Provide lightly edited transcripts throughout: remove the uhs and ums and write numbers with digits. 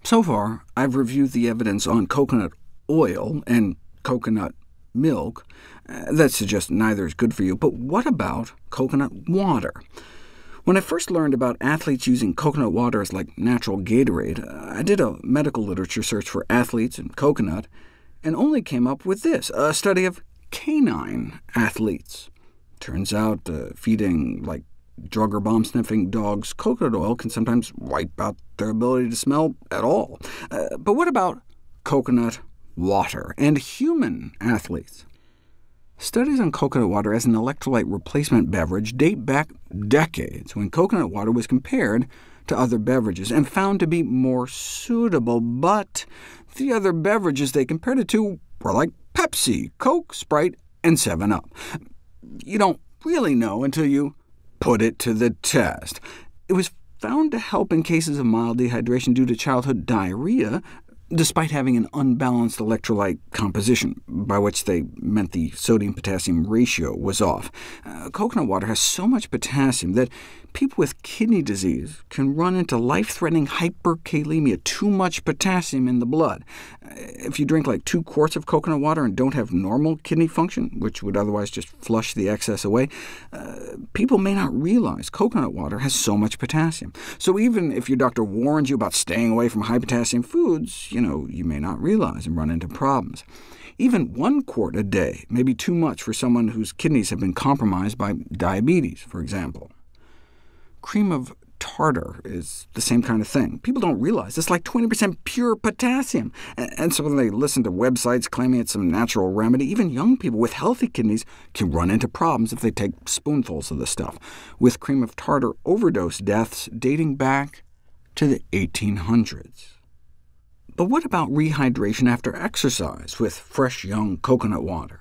So far, I've reviewed the evidence on coconut oil and coconut milk that suggests neither is good for you, but what about coconut water? When I first learned about athletes using coconut water as like natural Gatorade, I did a medical literature search for athletes and coconut, and only came up with this, a study of canine athletes. Turns out feeding like drug or bomb-sniffing dogs coconut oil can sometimes wipe out their ability to smell at all. But what about coconut water and human athletes? Studies on coconut water as an electrolyte replacement beverage date back decades, when coconut water was compared to other beverages and found to be more suitable, but the other beverages they compared it to were like Pepsi, Coke, Sprite, and 7-Up. You don't really know until you put it to the test. It was found to help in cases of mild dehydration due to childhood diarrhea, despite having an unbalanced electrolyte composition, by which they meant the sodium-potassium ratio was off. Coconut water has so much potassium that people with kidney disease can run into life-threatening hyperkalemia, too much potassium in the blood. If you drink like 2 quarts of coconut water and don't have normal kidney function, which would otherwise just flush the excess away, people may not realize coconut water has so much potassium. So even if your doctor warns you about staying away from high-potassium foods, you may not realize and run into problems. Even 1 quart a day may be too much for someone whose kidneys have been compromised by diabetes, for example. Cream of tartar is the same kind of thing. People don't realize it's like 20% pure potassium, and so when they listen to websites claiming it's some natural remedy, even young people with healthy kidneys can run into problems if they take spoonfuls of the stuff, with cream of tartar overdose deaths dating back to the 1800s. But what about rehydration after exercise with fresh, young coconut water?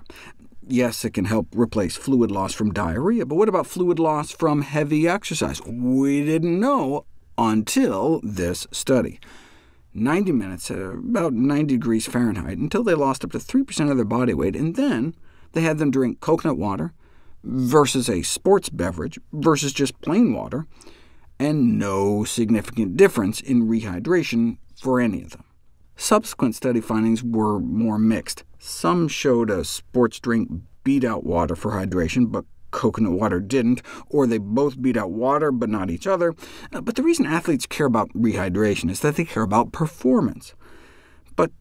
Yes, it can help replace fluid loss from diarrhea, but what about fluid loss from heavy exercise? We didn't know until this study. 90 minutes at about 90 degrees Fahrenheit, until they lost up to 3% of their body weight, and then they had them drink coconut water versus a sports beverage versus just plain water, and no significant difference in rehydration for any of them. Subsequent study findings were more mixed. Some showed a sports drink beat out water for hydration, but coconut water didn't, or they both beat out water but not each other. But the reason athletes care about rehydration is that they care about performance. But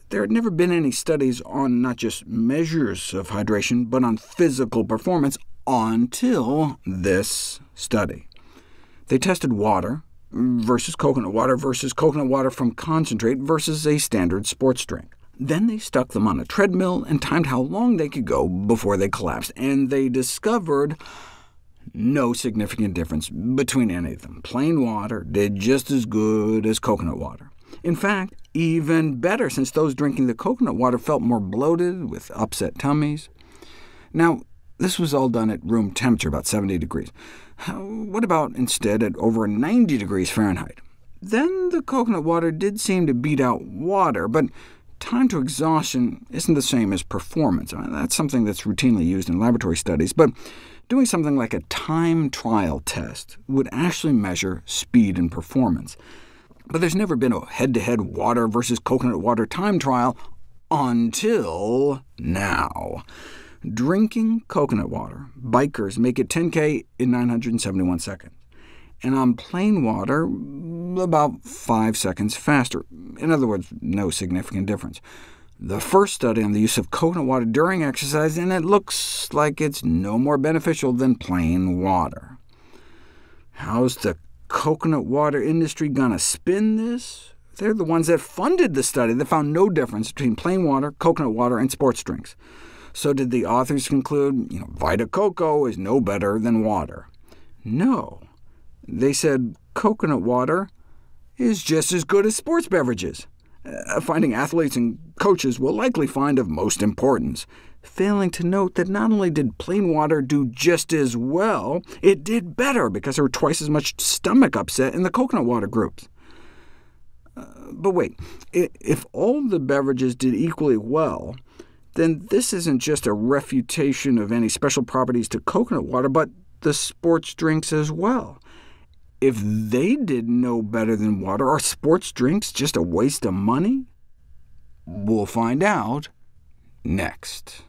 there had never been any studies on not just measures of hydration, but on physical performance until this study. They tested water versus coconut water from concentrate versus a standard sports drink. Then they stuck them on a treadmill and timed how long they could go before they collapsed, and they discovered no significant difference between any of them. Plain water did just as good as coconut water. In fact, even better, since those drinking the coconut water felt more bloated with upset tummies. Now, this was all done at room temperature, about 70 degrees. What about instead at over 90 degrees Fahrenheit? Then the coconut water did seem to beat out water, but time to exhaustion isn't the same as performance. That's something that's routinely used in laboratory studies, but doing something like a time trial test would actually measure speed and performance. But there's never been a head-to-head water versus coconut water time trial until now. Drinking coconut water, bikers make it 10K in 971 seconds, and on plain water, about 5 seconds faster. In other words, no significant difference. The first study on the use of coconut water during exercise, and it looks like it's no more beneficial than plain water. How's the coconut water industry gonna spin this? They're the ones that funded the study that found no difference between plain water, coconut water, and sports drinks. So did the authors conclude, Vita Coco is no better than water? No. They said coconut water is just as good as sports beverages, a finding athletes and coaches will likely find of most importance, failing to note that not only did plain water do just as well, it did better because there were twice as much stomach upset in the coconut water groups. But wait, if all the beverages did equally well, then this isn't just a refutation of any special properties to coconut water, but the sports drinks as well. If they didn't know better than water, are sports drinks just a waste of money? We'll find out next.